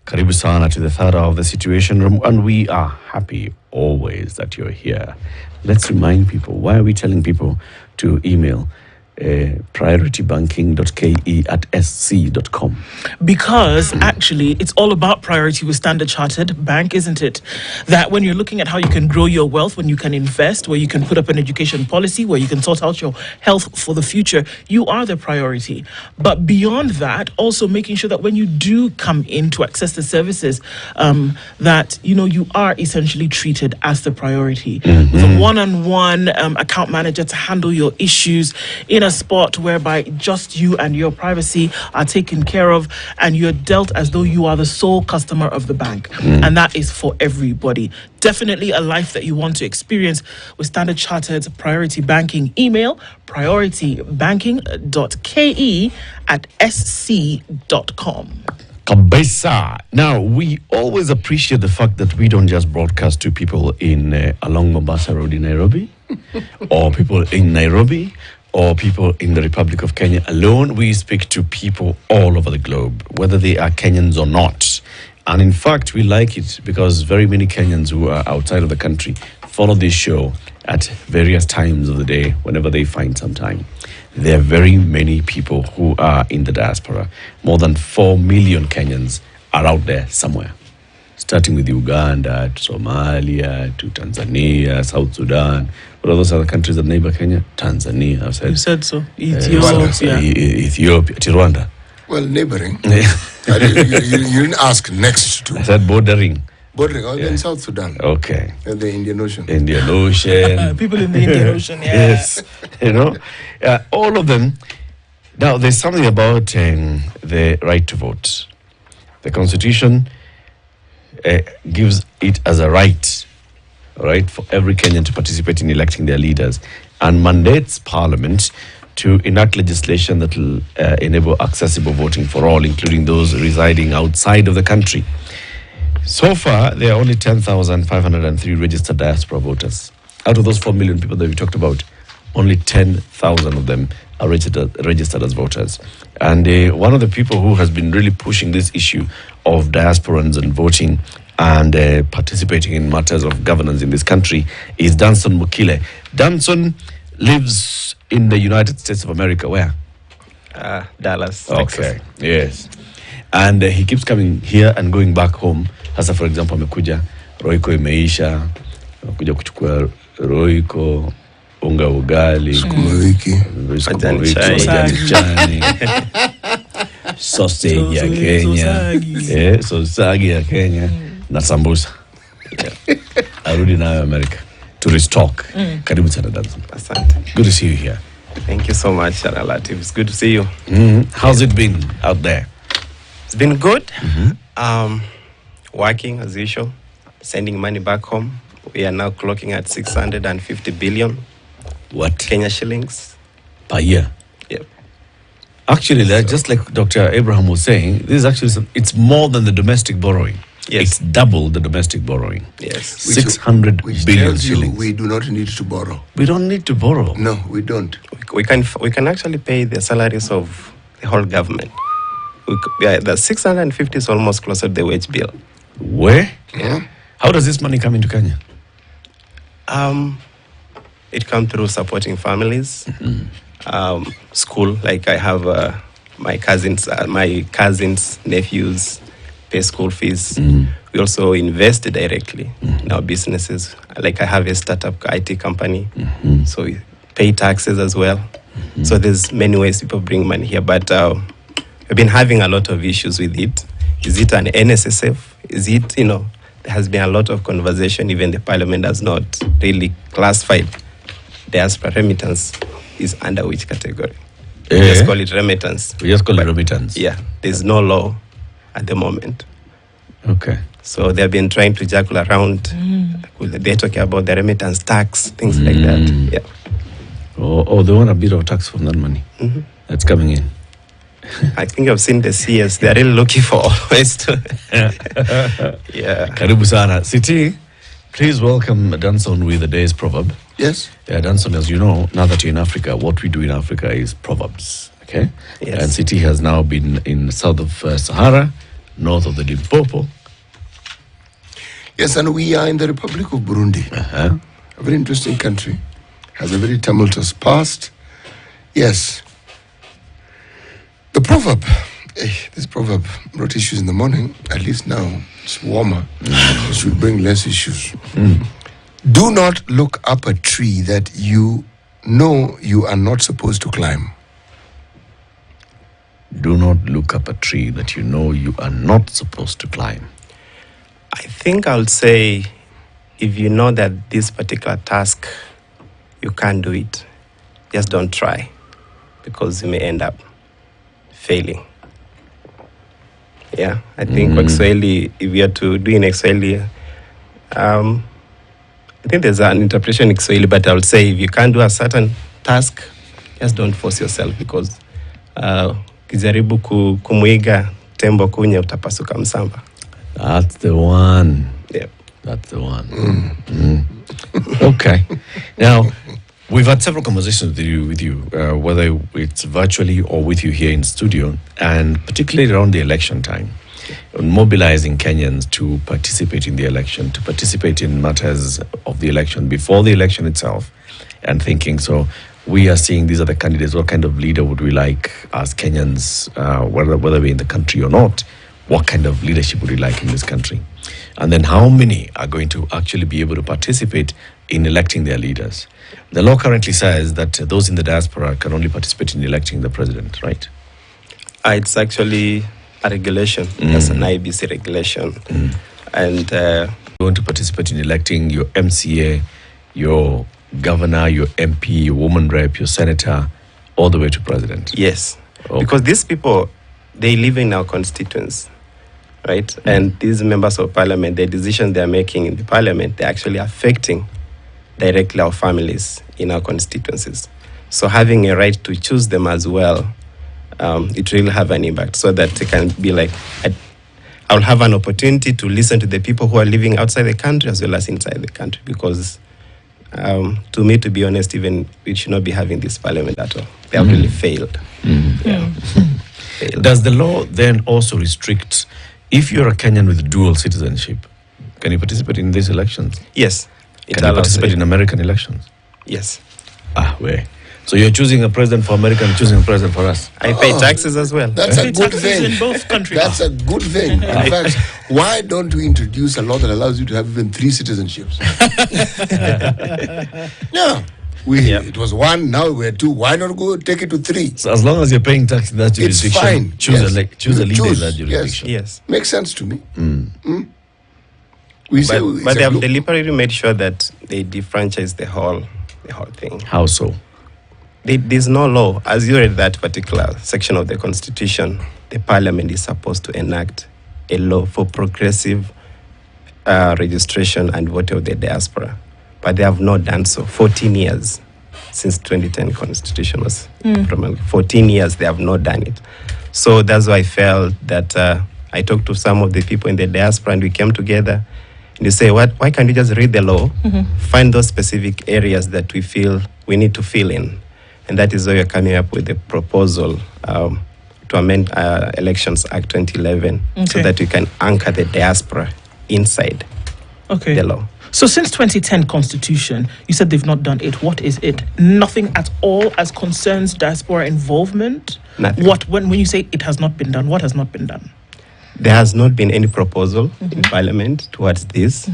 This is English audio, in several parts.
Karibu sana to the third hour of the Situation Room, and we are happy always that you're here. Let's remind people, why are we telling people to email prioritybanking.ke@sc.com? Because actually it's all about priority with Standard Chartered Bank, isn't it? That when you're looking at how you can grow your wealth, when you can invest, where you can put up an education policy, where you can sort out your health for the future, you are the priority. But beyond that, also making sure that when you do come in to access the services, that you are essentially treated as the priority. With a one-on-one account manager to handle your issues in a spot whereby just you and your privacy are taken care of, and you're dealt as though you are the sole customer of the bank. And that is for everybody. Definitely a life that you want to experience with Standard Chartered's Priority Banking. Email prioritybanking.ke@sc.com. Kabisa. Now, we always appreciate the fact that we don't just broadcast to people in along Mombasa Road in Nairobi, or people in Nairobi, or people in the Republic of Kenya alone. We speak to people all over the globe, whether they are Kenyans or not. And in fact, we like it because very many Kenyans who are outside of the country follow this show at various times of the day, whenever they find some time. There are very many people who are in the diaspora. More than 4 million Kenyans are out there somewhere. Starting with Uganda, to Somalia, to Tanzania, South Sudan. What are those other countries that neighbor Kenya? Tanzania, I've said. You said so. Ethiopia. Ethiopia. Rwanda. Well, neighboring. You didn't ask next to. I said bordering. Bordering, in South Sudan. Okay. And the Indian Ocean. Indian Ocean. People in the Indian Ocean, yeah. Yes. All of them. Now, there's something about the right to vote. The Constitution gives it as a right, for every Kenyan to participate in electing their leaders, and mandates Parliament to enact legislation that will enable accessible voting for all, including those residing outside of the country. So far, there are only 10,503 registered diaspora voters. Out of those 4 million people that we talked about, only 10,000 of them are registered as voters. And one of the people who has been really pushing this issue of diasporans and voting and participating in matters of governance in this country is Danson Mukile. Danson lives in the United States of America. Where? Dallas, Texas. Okay, yes. And he keeps coming here and going back home. Hasa, for example, amekuja, Royco imeisha, amekuja kuchukua Royco, unga ugali, sukuma wiki, majani chai, sausage ya Kenya, sosagi ya Kenya, na sambusa. Arudi nayo America to restock. Karibu sana Danson. Asante. Good to see you here. Thank you so much, Relative. It's good to see you. How's it been out there? It's been good. Working as usual, sending money back home. We are now clocking at 650 billion. What? Kenya shillings. Per year? Yep. Actually, just like Dr. Abraham was saying, this is actually, it's more than the domestic borrowing. Yes. It's double the domestic borrowing. Yes. 600 billion shillings. We do not need to borrow. We don't need to borrow. No, we don't. We can actually pay the salaries of the whole government. The 650 is almost closer to the wage bill. Where? Yeah. How does this money come into Kenya? It comes through supporting families, school. Like I have my cousins, nephews pay school fees. We also invest directly in our businesses. Like I have a startup IT company, so we pay taxes as well. So there's many ways people bring money here, but we've been having a lot of issues with it. Is it an NSSF? Is it, there has been a lot of conversation. Even the parliament has not really classified diaspora remittance is under which category. We just call it remittance. We just call it remittance. Yeah, there's no law at the moment. Okay. So they've been trying to juggle around. They're talking about the remittance tax, things like that. Yeah. Oh, they want a bit of tax from that money that's coming in. I think I've seen the CS. They're really looking for ways to. Yeah. Karibu sana. Siti, please welcome Danson with the day's proverb. Yes. Yeah, Danson, as you know, now that you're in Africa, what we do in Africa is proverbs. Okay? Yes. And Siti has now been in south of Sahara north of the Limpopo. Yes, and we are in the Republic of Burundi. Uh-huh. A very interesting country. Has a very tumultuous past. Yes. The proverb, this proverb brought issues in the morning. At least now it's warmer. It should bring less issues. Do not look up a tree that you know you are not supposed to climb. Do not look up a tree that you know you are not supposed to climb. I think I would say if you know that this particular task, you can't do it, just don't try, because you may end up failing. Yeah, I think Kiswahili, if you are to do in Kiswahili, I think there's an interpretation in Kiswahili, but I would say if you can't do a certain task, just don't force yourself, because kijaribu kumuiga tembo kunya utapasuka msamba. That's the one. Yep. That's the one. Okay. Now, we've had several conversations with you, whether it's virtually or with you here in studio, and particularly around the election time, on mobilizing Kenyans to participate in the election, to participate in matters of the election before the election itself, and thinking, so we are seeing these are the candidates, what kind of leader would we like as Kenyans, whether we're in the country or not? What kind of leadership would we like in this country? And then how many are going to actually be able to participate in electing their leaders? The law currently says that those in the diaspora can only participate in electing the president, right? It's actually a regulation. That's an IBC regulation. And You want to participate in electing your MCA, your governor, your MP, your woman rep, your senator, all the way to president. yes, Okay. because these people, they live in our constituents, right? And these members of parliament, the decisions they're making in the parliament, they're actually affecting directly our families in our constituencies. So having a right to choose them as well, it really have an impact, so that it can be like, I'll have an opportunity to listen to the people who are living outside the country as well as inside the country, because to me, to be honest, even we should not be having this parliament at all. They have really failed. Yeah. Failed. Does the law then also restrict, if you're a Kenyan with dual citizenship, can you participate in these elections? Yes. It Can you allows participate it. in American elections? Yes. Where? So you're choosing a president for America and choosing a president for us? I pay taxes as well. That's a good Taxes thing. in both countries. That's a good thing. In fact, why don't we introduce a law that allows you to have even 3 citizenships? Yeah. It was 1, now we're 2. Why not go take it to 3? So as long as you're paying tax in that It's jurisdiction, fine. choose Yes. choose a leader in that Choose, yes. jurisdiction. Yes. Makes sense to me. We say it's But a they have group. deliberately made sure that they defranchise the whole thing. How so? There's no law. As you read that particular section of the Constitution, the Parliament is supposed to enact a law for progressive registration and voting of the diaspora. But they have not done so. 14 years since 2010 Constitution was promulgated. 14 years they have not done it. So that's why I felt that I talked to some of the people in the diaspora and we came together and you say, why can't you just read the law, find those specific areas that we feel we need to fill in? And that is why we're coming up with a proposal to amend Elections Act 2011 so Okay. that we can anchor the diaspora inside Okay. the law. So since 2010 Constitution, you said they've not done it. What is it? Nothing at all as concerns diaspora involvement? Nothing. When you say it has not been done, what has not been done? There has not been any proposal in Parliament towards this.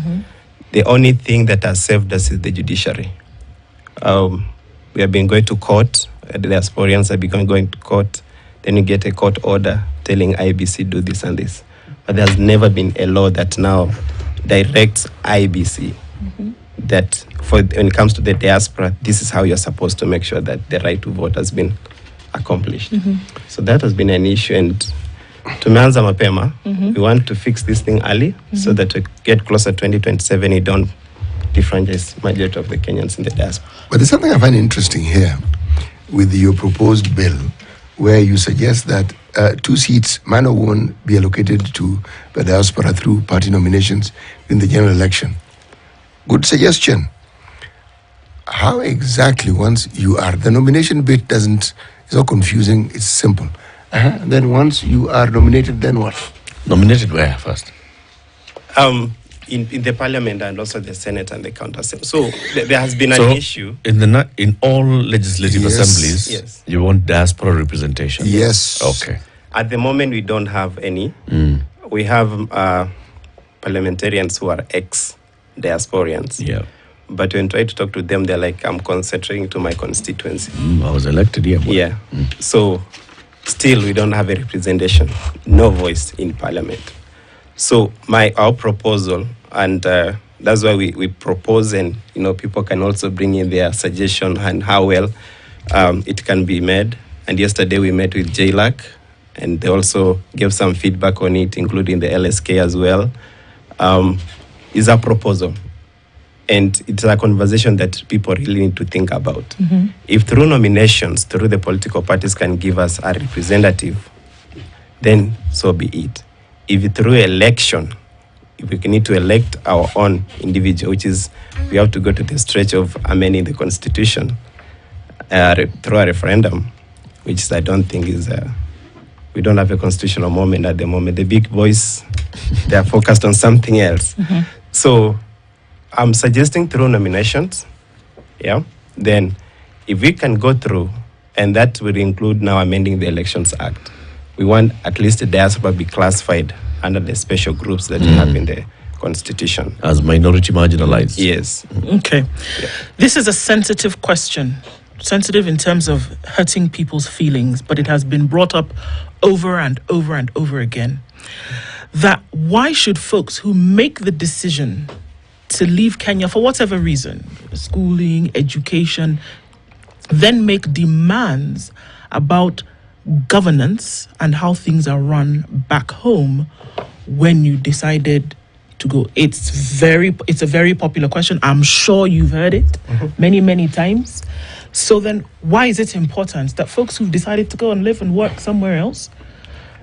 The only thing that has saved us is the judiciary. We have been going to court. The diasporians have been going to court. Then you get a court order telling IBC do this and this. But there's never been a law that now directs IBC that when it comes to the diaspora, this is how you're supposed to make sure that the right to vote has been accomplished. So that has been an issue. And tumeanza mapema, we want to fix this thing early so that we get closer to 2027, you don't defranchise majority of the Kenyans in the diaspora. But there's something I find interesting here with your proposed bill, where you suggest that 2 seats, man or woman, be allocated to the diaspora through party nominations in the general election. Good suggestion. How exactly, once you are, the nomination bit it's not confusing, it's simple. Then once you are nominated, then what? Nominated where first? In the parliament and also the Senate and the counter assembly. So there has been an issue. In all legislative Yes. assemblies, Yes. you want diaspora representation. Yes. Okay. At the moment, we don't have any. We have parliamentarians who are ex-diasporians. Yeah. But when I try to talk to them, they're like, I'm concentrating to my constituency. I was elected here. But Yeah. So still, we don't have a representation, no voice in parliament. So our proposal, and that's why we propose, and people can also bring in their suggestion and how well it can be made. And yesterday we met with JLAC, and they also gave some feedback on it, including the LSK as well. Is a proposal, and it's a conversation that people really need to think about. If through nominations, through the political parties can give us a representative, then so be it. If through election, if we need to elect our own individual, which is we have to go to the stretch of amending the constitution through a referendum, which I don't think is we don't have a constitutional moment at the moment. The big boys, they are focused on something else. So I'm suggesting through nominations, then if we can go through, and that will include now amending the Elections Act, we want at least the diaspora be classified under the special groups that we have in the Constitution. as minority marginalized. Yes. Okay. This is a sensitive question. Sensitive in terms of hurting people's feelings, but it has been brought up over and over and over again. That why should folks who make the decision to leave Kenya for whatever reason, schooling, education, then make demands about governance and how things are run back home when you decided to go? It's a very popular question. I'm sure you've heard it many times. So then why is it important that folks who've decided to go and live and work somewhere else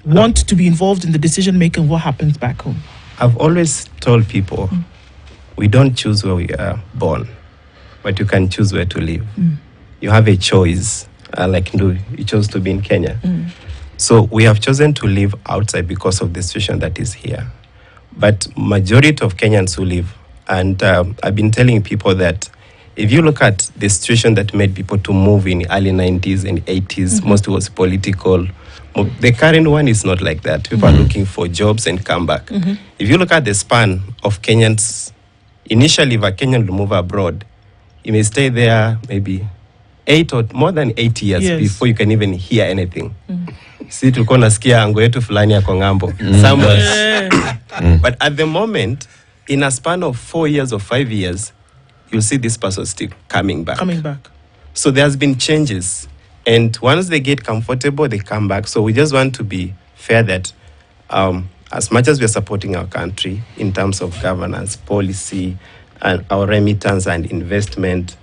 want to be involved in the decision making of what happens back home? I've always told people, we don't choose where we are born, but you can choose where to live. You have a choice, you chose to be in Kenya. So we have chosen to live outside because of the situation that is here. But majority of Kenyans who live, and I've been telling people that if you look at the situation that made people to move in the early 90s and 80s, most was political. The current one is not like that. People are looking for jobs and come back. If you look at the span of Kenyans, initially if a Kenyan will move abroad, you may stay there maybe 8 or more than 8 years before you can even hear anything. Si tulikuwa nasikia ango yetu fulani yako ngambo. Somewhere. But at the moment, in a span of 4 years or 5 years, you'll see this person still coming back. So there's been changes. And once they get comfortable, they come back. So we just want to be fair that as much as we're supporting our country in terms of governance, policy, and our remittance and investment,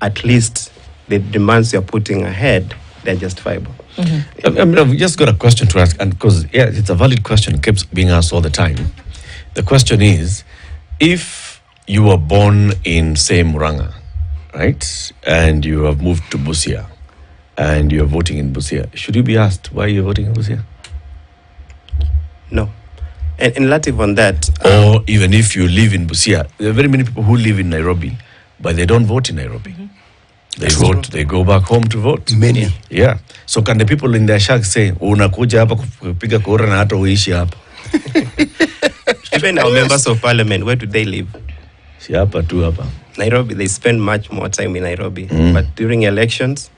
at least the demands you're putting ahead, they're justifiable. I've just got a question to ask, and because it's a valid question, it keeps being asked all the time. The question is, if you were born in, say, Muranga, right, and you have moved to Busia, and you're voting in Busia, should you be asked why you're voting in Busia? No. And relative on that... or even if you live in Busia, there are very many people who live in Nairobi, but they don't vote in Nairobi. They vote, they go back home to vote. Many. Yeah. So can the people in their shack say, unakuja hapa kupiga kura na hata uishi hapa? Even our members of parliament, where do they live? Si hapa tu hapa. Nairobi, they spend much more time in Nairobi. But during elections,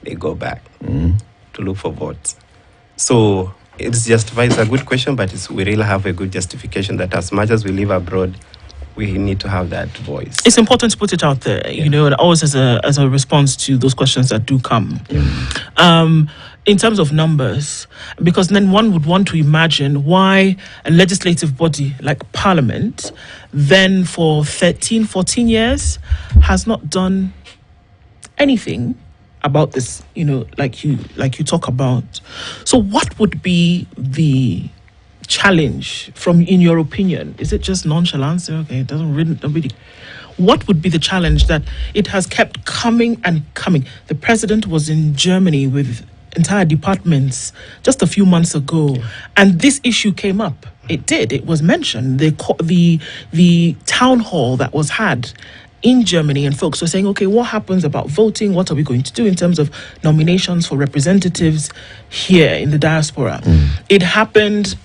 they go back to look for votes. So it's justified. It's a good question, but we really have a good justification that as much as we live abroad, we need to have that voice. It's important to put it out there, and always as a response to those questions that do come. In terms of numbers, because then one would want to imagine why a legislative body like Parliament, then for 13, 14 years, has not done anything about this, like you talk about. So what would be the challenge in your opinion? Is it just nonchalance? Okay, it doesn't really. What would be the challenge that it has kept coming and coming? The president was in Germany with entire departments just a few months ago, and this issue came up. It did. It was mentioned. The town hall that was had in Germany, and folks were saying, okay, what happens about voting? What are we going to do in terms of nominations for representatives here in the diaspora? It happened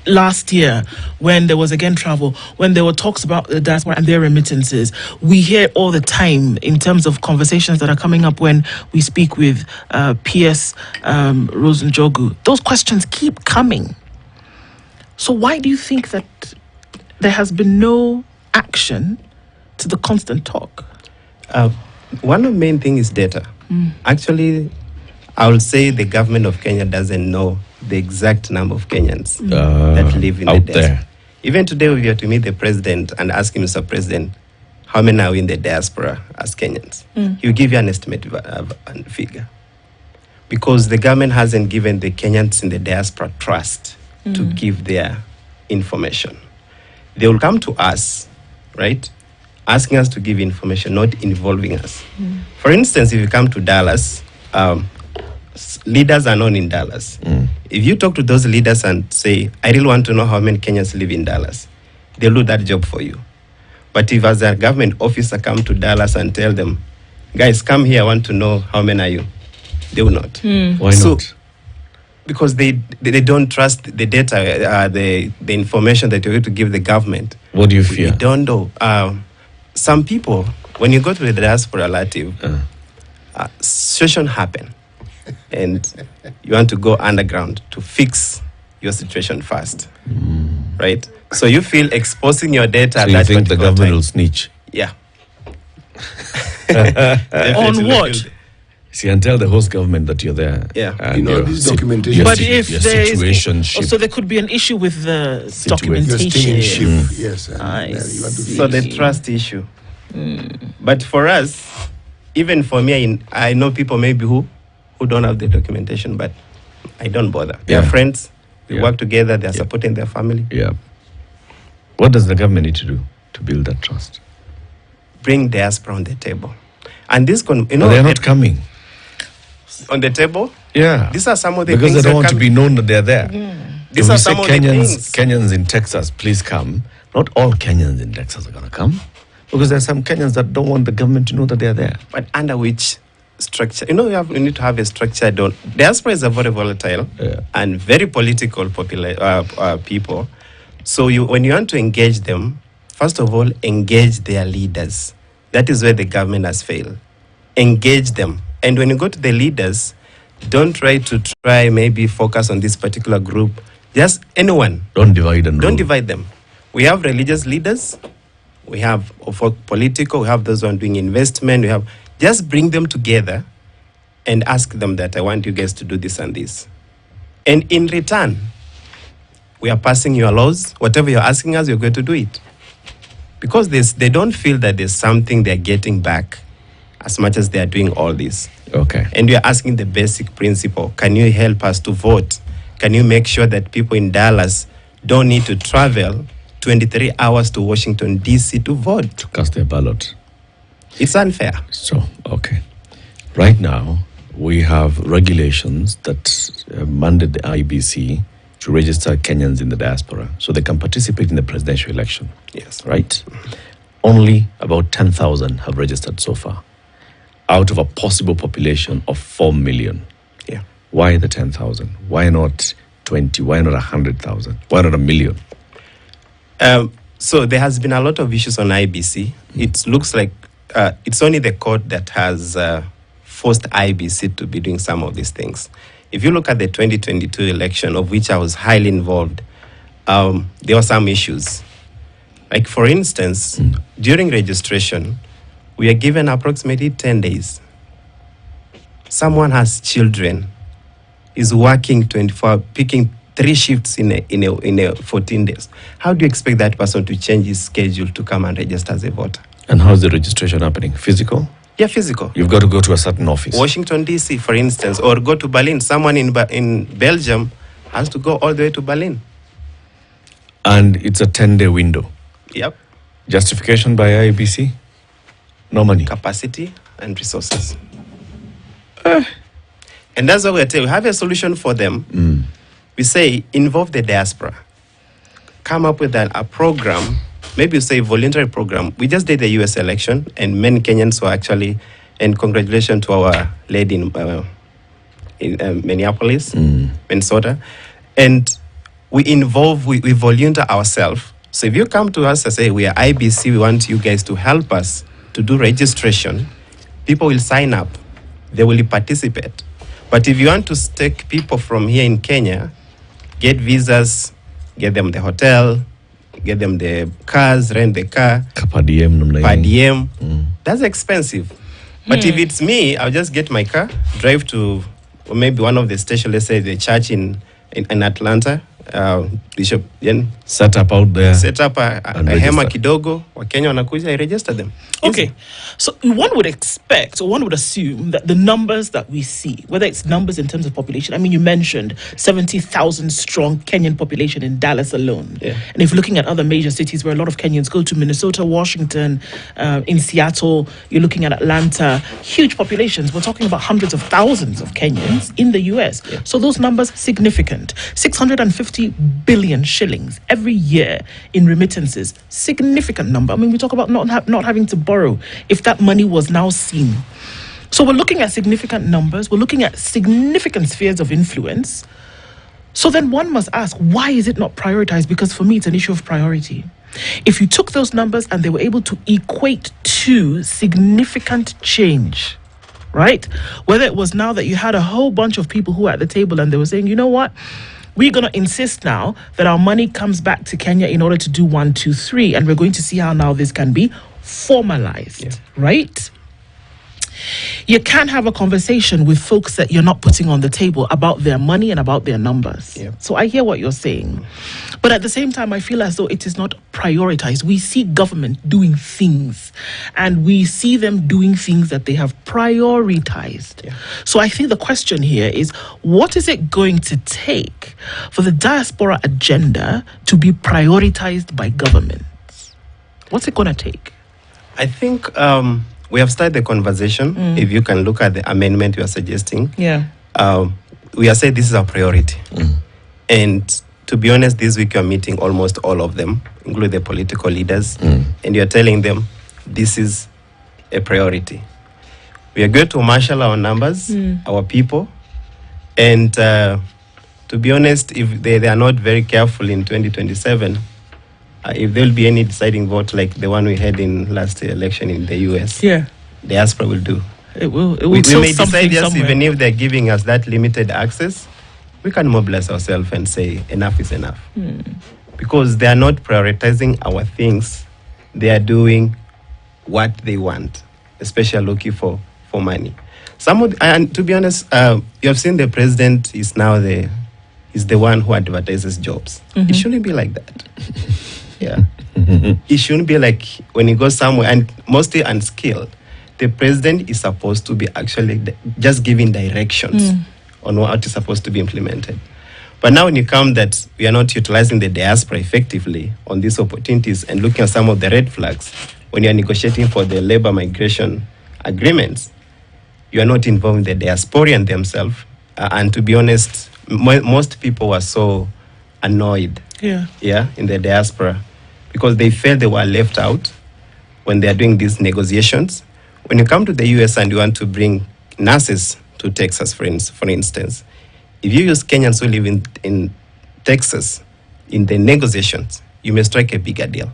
last year when there was again travel, when there were talks about the diaspora and their remittances. We hear all the time in terms of conversations that are coming up when we speak with PS Rosenjogu. Those questions keep coming. So why do you think that there has been no action to the constant talk? One of the main things is data. Actually, I would say the government of Kenya doesn't know the exact number of Kenyans that live in out the diaspora. there. Even today, if you were to meet the president and ask him, Mr. President, how many are in the diaspora as Kenyans? He'll give you an estimated figure. Because the government hasn't given the Kenyans in the diaspora trust to give their information. They will come to us, right, asking us to give information, not involving us. For instance, if you come to Dallas, leaders are known in Dallas. If you talk to those leaders and say, I really want to know how many Kenyans live in Dallas, they'll do that job for you. But if as a government officer come to Dallas and tell them, guys, come here, I want to know how many are you, they will not. Why not? Because they don't trust the data, the information that you're going to give the government. What do you fear? We don't know. Some people, when you go to the diaspora relative, situation happen. And you want to go underground to fix your situation fast, right? So you feel exposing your data. So at you that think the particular government time. will snitch? Yeah. On what? See, and tell the host government that you're there. Yeah. And You know, your this sit- documentation- your But sit- if your there is, situationship. so there could be an issue with the Situation. You're staying in ship. documentation. Yes. And, I you want to see. So the trust issue. But for us, even for me, I know people maybe who don't have the documentation, but I don't bother. They are Yeah. friends. We Yeah. work together. They are supporting their family. Yeah. What does the government need to do to build that trust? Bring diaspora on the table. And this, But they're not coming. on the table. Yeah. These are some of the because things they don't that want to come- be known that they're there. These If we are say some of the things. Kenyans in Texas, please come. Not all Kenyans in Texas are going to come. Because there are some Kenyans that don't want the government to know that they're there. But under which structure? You know, you need to have a structure. Diaspora is a very volatile and very political people. So when you want to engage them, first of all, engage their leaders. That is where the government has failed. Engage them. And when you go to the leaders, don't try maybe focus on this particular group. Just anyone. Don't divide and Don't rule. divide them. We have religious leaders. We have political. We have those who are doing investment. Just bring them together and ask them that I want you guys to do this and this. And in return, we are passing your laws. Whatever you're asking us, you're going to do it. Because they don't feel that there's something they're getting back as much as they are doing all this. Okay. And we are asking the basic principle. Can you help us to vote? Can you make sure that people in Dallas don't need to travel 23 hours to Washington, D.C. to vote? To cast their ballot. It's unfair. So, okay. Right now, we have regulations that mandate the IBC to register Kenyans in the diaspora so they can participate in the presidential election. Yes. Right? Only about 10,000 have registered so far out of a possible population of 4 million. Yeah. Why the 10,000? Why not 20? Why not 100,000? Why not 1 million? So there has been a lot of issues on IBC. It looks like it's only the court that has forced IBC to be doing some of these things. If you look at the 2022 election, of which I was highly involved, there were some issues. Like, for instance, during registration, we are given approximately 10 days. Someone has children, is working 24, picking 3 shifts in a 14 days. How do you expect that person to change his schedule to come and register as a voter? And how's the registration happening? Physical? Yeah, physical. You've got to go to a certain office. Washington, D.C., for instance, or go to Berlin. Someone in Belgium has to go all the way to Berlin. And it's a 10-day window. Yep. Justification by IBC? No money. Capacity and resources. And that's what we're telling. We have a solution for them. We say, involve the diaspora. Come up with a program, maybe you say voluntary program. We just did the US election, and many Kenyans were actually, and congratulations to our lady in Minneapolis, Minnesota. And we volunteer ourselves. So if you come to us and say, we are IBC, we want you guys to help us to do registration, people will sign up. They will participate. But if you want to take people from here in Kenya, get visas, get them the hotel, get them the cars, rent the car, per diem, that's expensive. But if it's me, I'll just get my car, drive to maybe one of the stations, let's say the church in Atlanta, Bishop Yen. Set up out there. Set up a hema kidogo, Wakenya wanakuja, I register them. Okay, so one would expect, or one would assume that the numbers that we see, whether it's numbers in terms of population, I mean, you mentioned 70,000 strong Kenyan population in Dallas alone. Yeah. And if you're looking at other major cities where a lot of Kenyans go to, Minnesota, Washington, in Seattle, you're looking at Atlanta, huge populations. We're talking about hundreds of thousands of Kenyans in the US. Yeah. So those numbers, significant. 650 billion shillings every year in remittances, significant number. I mean, we talk about not having to borrow if that money was now seen. So we're looking at significant numbers. We're looking at significant spheres of influence. So then one must ask, why is it not prioritized? Because for me, it's an issue of priority. If you took those numbers and they were able to equate to significant change, right? Whether it was now that you had a whole bunch of people who were at the table and they were saying, you know what? We're going to insist now that our money comes back to Kenya in order to do 1, 2, 3. And we're going to see how now this can be formalized, right? You can't have a conversation with folks that you're not putting on the table about their money and about their numbers. Yeah. So I hear what you're saying. But at the same time, I feel as though it is not prioritized. We see government doing things, and we see them doing things that they have prioritized. Yeah. So I think the question here is, what is it going to take for the diaspora agenda to be prioritized by government? What's it going to take? I think we have started the conversation. If you can look at the amendment you are suggesting, Yeah. We are saying this is our priority. And to be honest, this week you're meeting almost all of them, including the political leaders, and you're telling them this is a priority. We are going to marshal our numbers, our people, and to be honest, if they are not very careful in 2027, if there will be any deciding vote like the one we had in last election in the US, Yeah. diaspora will do. It will. We tell may something decide, yes, somewhere. even if they're giving us that limited access, we can mobilize ourselves and say enough is enough. Because they are not prioritizing our things. They are doing what they want, especially looking for money. And to be honest, you have seen the president is now the one who advertises jobs. It shouldn't be like that. Yeah. It shouldn't be like when he goes somewhere, and mostly unskilled. The president is supposed to be actually just giving directions on what is supposed to be implemented. But now when you come that we are not utilizing the diaspora effectively on these opportunities and looking at some of the red flags, when you are negotiating for the labor migration agreements, you are not involving the diasporian themselves. And to be honest, most people were so annoyed in the diaspora because they felt they were left out when they are doing these negotiations. When you come to the US and you want to bring nurses to Texas, for instance, if you use Kenyans who live in Texas in the negotiations, you may strike a bigger deal.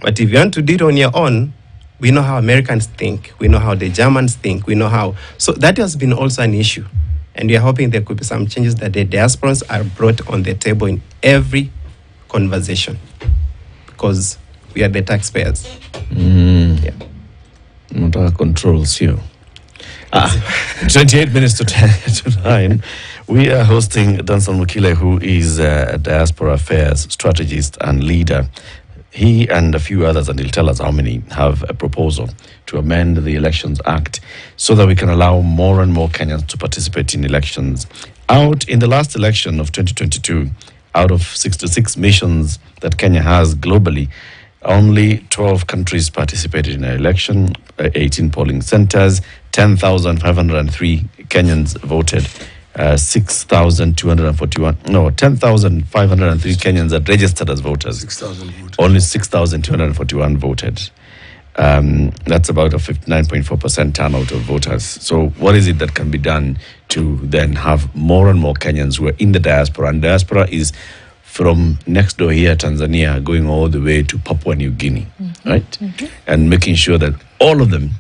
But if you want to do it on your own, we know how Americans think, we know how the Germans think, we know how. So that has been also an issue. And we are hoping there could be some changes that the diasporans are brought on the table in every conversation because we are the taxpayers. Yeah. Not controls you. 28 minutes to 9. We are hosting Danson Mukile, who is a diaspora affairs strategist and leader. He and a few others, and he'll tell us how many, have a proposal to amend the Elections Act so that we can allow more and more Kenyans to participate in elections. Out in the last election of 2022, out of 66 missions that Kenya has globally, Only 12 countries participated in the election, 18 polling centers, 10,503 Kenyans voted. 10,503 Kenyans are registered as voters. 6,000 voters. Only 6,241 voted. That's about a 59.4% turnout of voters. So what is it that can be done to then have more and more Kenyans who are in the diaspora? And diaspora is from next door here, Tanzania, going all the way to Papua New Guinea, right? And making sure that all of them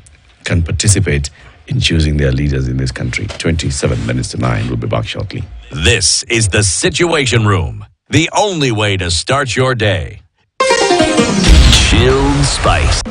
can participate in choosing their leaders in this country. 27 minutes to 9. We'll be back shortly. This is the Situation Room, the only way to start your day. Chilled Spice.